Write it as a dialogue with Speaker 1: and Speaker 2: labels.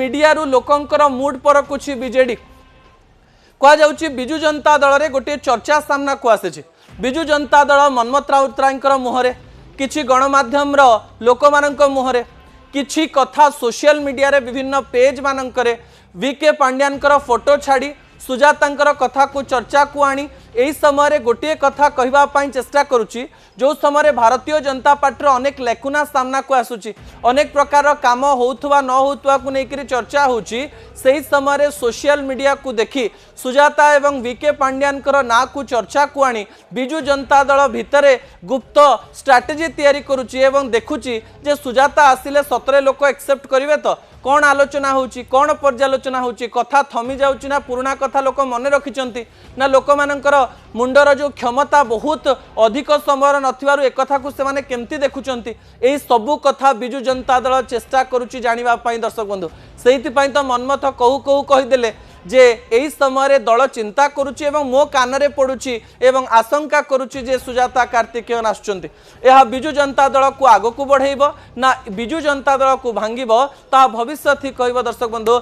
Speaker 1: media रु लोकंकर mood परखुची BJD कहुच्छी Biju Janata Dal रे गोटे चर्चा सामना को आसी विजु जनता दल मनमथ राउतराय मुहरे किछि गणमाध्यम लोक मान मुहरे किछि कथा सोशल मीडिया रे विभिन्न पेज मानकरे वीके पांड्यानकर फोटो छाड़ी सुजातांकर कथा को चर्चा को आनी यही समय गोटे कथा कहवाई चेष्टा करुच्ची जो समय भारतीय जनता पार्टी अनेक लेखुना सामना को आसूची अनेक प्रकार काम होउथवा न होउथवा को लेकर चर्चा होची सही समय सोशल मीडिया को देखी सुजाता एवं वीके पांड्यानकर ना को चर्चा को आनी विजु जनता दल भितरे गुप्त स्ट्राटेजी तैयारी करुच्ची एवं देखुची जे सुजाता आसिले सतरे लोक एक्सेप्ट करिवे तो कौन आलोचना होची कौन पर्यालोचना होची कथा थमी जाउची ना पुराना कथा लोक मन रखिचंती ना लोक मानकर मुंडर जो क्षमता बहुत अधिक समय नथिबारु एक कथा को से माने केमती देखुचंती एही सबु कथा विजु जनता दल चेष्टा करुची जानिबा पई दर्शक बंधु सेहिति पई तो मनमथ कहू कहू कहिदेले जे एही समय दल चिंता करुची एवं मो कानरे पड़ुची एवं आशंका करुची जे सुजाता कार्तिकेयन आसुचंती यह विजु जनता दल को आगो को बढ़ेइबो ना विजु जनता दल को भांगिबो ता भविष्य ही कहबो दर्शक बंधु